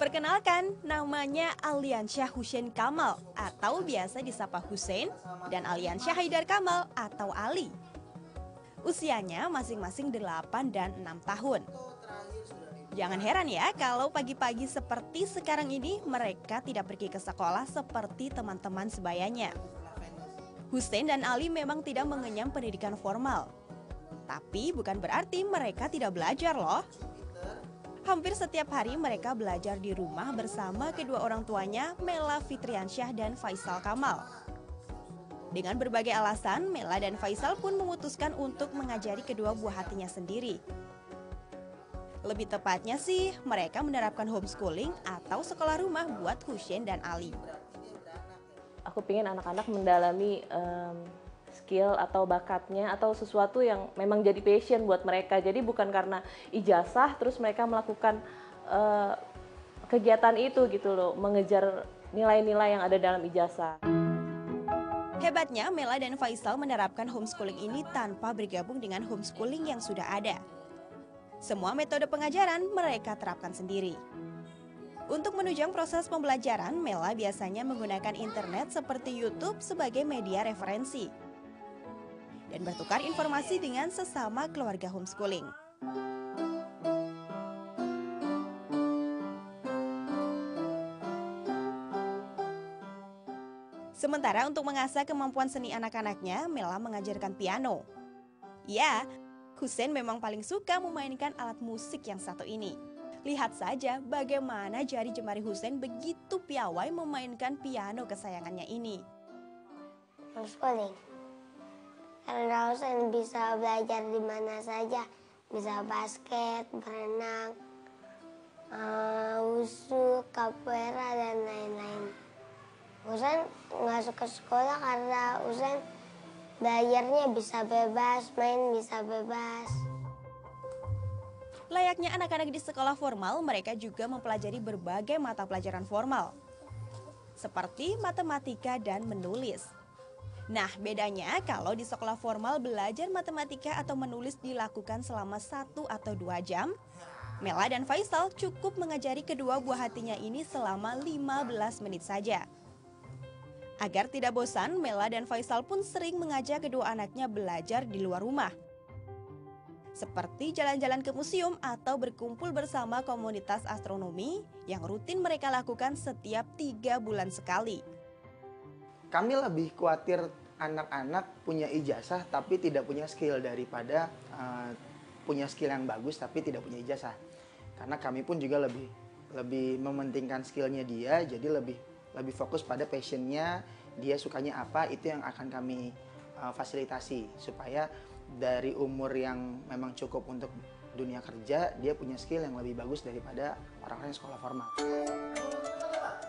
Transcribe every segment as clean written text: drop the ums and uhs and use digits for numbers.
Perkenalkan, namanya Aliansyah Hussein Kamal atau biasa disapa Hussein dan Aliansyah Haidar Kamal atau Ali. Usianya masing-masing 8 dan 6 tahun. Jangan heran ya kalau pagi-pagi seperti sekarang ini mereka tidak pergi ke sekolah seperti teman-teman sebayanya. Hussein dan Ali memang tidak mengenyam pendidikan formal. Tapi bukan berarti mereka tidak belajar loh. Hampir setiap hari mereka belajar di rumah bersama kedua orang tuanya, Mela Fitriansyah dan Faisal Kamal. Dengan berbagai alasan, Mela dan Faisal pun memutuskan untuk mengajari kedua buah hatinya sendiri. Lebih tepatnya sih, mereka menerapkan homeschooling atau sekolah rumah buat Hussein dan Ali. Aku pengen anak-anak mendalami skill atau bakatnya atau sesuatu yang memang jadi passion buat mereka. Jadi bukan karena ijazah terus mereka melakukan kegiatan itu gitu loh, mengejar nilai-nilai yang ada dalam ijazah. Hebatnya, Mela dan Faisal menerapkan homeschooling ini tanpa bergabung dengan homeschooling yang sudah ada. Semua metode pengajaran mereka terapkan sendiri. Untuk menunjang proses pembelajaran, Mela biasanya menggunakan internet seperti YouTube sebagai media referensi dan bertukar informasi dengan sesama keluarga homeschooling. Sementara untuk mengasah kemampuan seni anak-anaknya, Mela mengajarkan piano. Ya, Hussein memang paling suka memainkan alat musik yang satu ini. Lihat saja bagaimana jari jemari Hussein begitu piawai memainkan piano kesayangannya ini. Homeschooling. Karena Hussein bisa belajar di mana saja, bisa basket, berenang, wushu, capoeira, dan lain-lain. Hussein nggak suka sekolah karena Hussein belajarnya bisa bebas, main bisa bebas. Layaknya anak-anak di sekolah formal, mereka juga mempelajari berbagai mata pelajaran formal, seperti matematika dan menulis. Nah, bedanya kalau di sekolah formal belajar matematika atau menulis dilakukan selama 1 atau 2 jam, Mela dan Faisal cukup mengajari kedua buah hatinya ini selama 15 menit saja. Agar tidak bosan, Mela dan Faisal pun sering mengajak kedua anaknya belajar di luar rumah. Seperti jalan-jalan ke museum atau berkumpul bersama komunitas astronomi yang rutin mereka lakukan setiap 3 bulan sekali. Kami lebih khawatir anak-anak punya ijazah tapi tidak punya skill daripada punya skill yang bagus tapi tidak punya ijazah. Karena kami pun juga lebih mementingkan skillnya dia, jadi lebih fokus pada passionnya, dia sukanya apa, itu yang akan kami fasilitasi supaya dari umur yang memang cukup untuk dunia kerja, dia punya skill yang lebih bagus daripada orang-orang yang sekolah formal.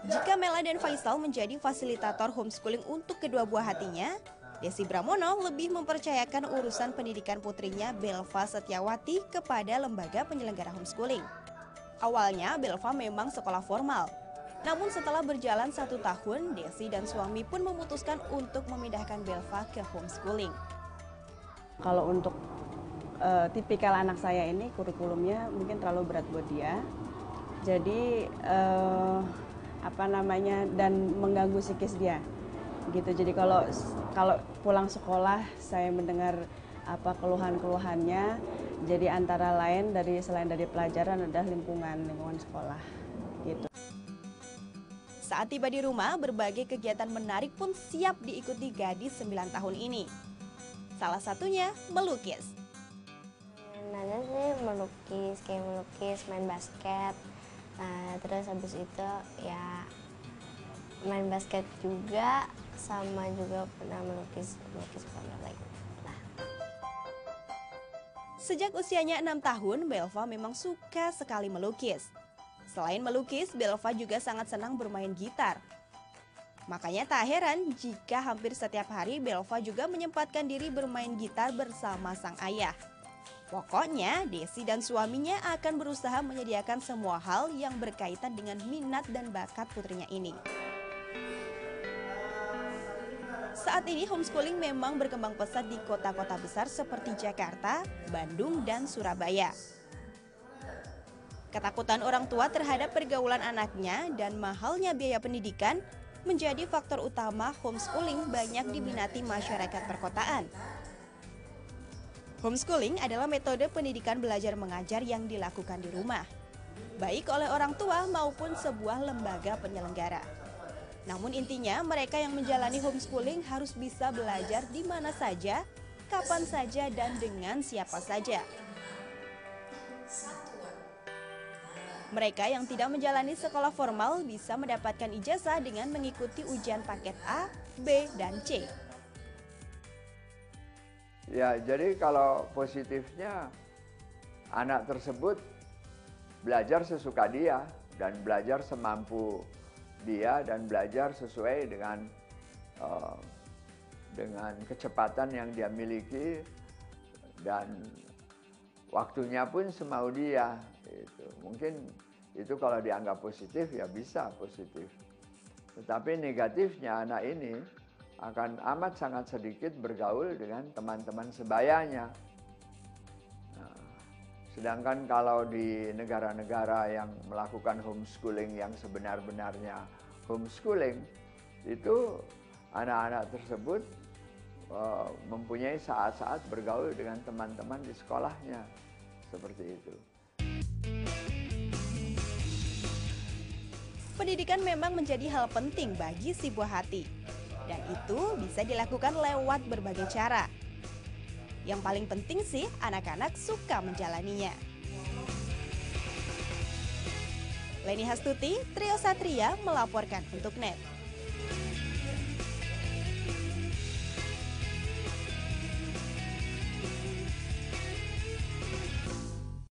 Jika Mela dan Faisal menjadi fasilitator homeschooling untuk kedua buah hatinya, Desi Bramono lebih mempercayakan urusan pendidikan putrinya Belva Setiawati kepada lembaga penyelenggara homeschooling. Awalnya Belva memang sekolah formal, namun setelah berjalan 1 tahun, Desi dan suami pun memutuskan untuk memindahkan Belva ke homeschooling. Kalau untuk tipikal anak saya ini kurikulumnya mungkin terlalu berat buat dia, jadi dan mengganggu psikis dia gitu. Jadi kalau pulang sekolah saya mendengar keluhan-keluhannya, jadi antara lain selain dari pelajaran adalah lingkungan sekolah gitu. Saat tiba di rumah, berbagai kegiatan menarik pun siap diikuti gadis 9 tahun ini. Salah satunya melukis. Nada sih melukis, main basket. Terus habis itu ya main basket juga, sama juga pernah melukis warna lain. Sejak usianya 6 tahun, Belva memang suka sekali melukis. Selain melukis, Belva juga sangat senang bermain gitar. Makanya tak heran jika hampir setiap hari Belva juga menyempatkan diri bermain gitar bersama sang ayah. Pokoknya, Desi dan suaminya akan berusaha menyediakan semua hal yang berkaitan dengan minat dan bakat putrinya ini. Saat ini homeschooling memang berkembang pesat di kota-kota besar seperti Jakarta, Bandung, dan Surabaya. Ketakutan orang tua terhadap pergaulan anaknya dan mahalnya biaya pendidikan menjadi faktor utama homeschooling banyak diminati masyarakat perkotaan. Homeschooling adalah metode pendidikan belajar mengajar yang dilakukan di rumah, baik oleh orang tua maupun sebuah lembaga penyelenggara. Namun intinya mereka yang menjalani homeschooling harus bisa belajar di mana saja, kapan saja, dan dengan siapa saja. Mereka yang tidak menjalani sekolah formal bisa mendapatkan ijazah dengan mengikuti ujian paket A, B, dan C. Ya, jadi kalau positifnya anak tersebut belajar sesuka dia dan belajar semampu dia dan belajar sesuai dengan kecepatan yang dia miliki dan waktunya pun semau dia. Itu mungkin itu kalau dianggap positif ya bisa positif. Tetapi negatifnya anak ini akan amat sangat sedikit bergaul dengan teman-teman sebayanya. Nah, sedangkan kalau di negara-negara yang melakukan homeschooling yang sebenar-benarnya homeschooling, itu anak-anak tersebut mempunyai saat-saat bergaul dengan teman-teman di sekolahnya. Seperti itu. Pendidikan memang menjadi hal penting bagi si buah hati, dan itu bisa dilakukan lewat berbagai cara. Yang paling penting sih anak-anak suka menjalaninya. Leni Hastuti, Trio Satria melaporkan untuk NET.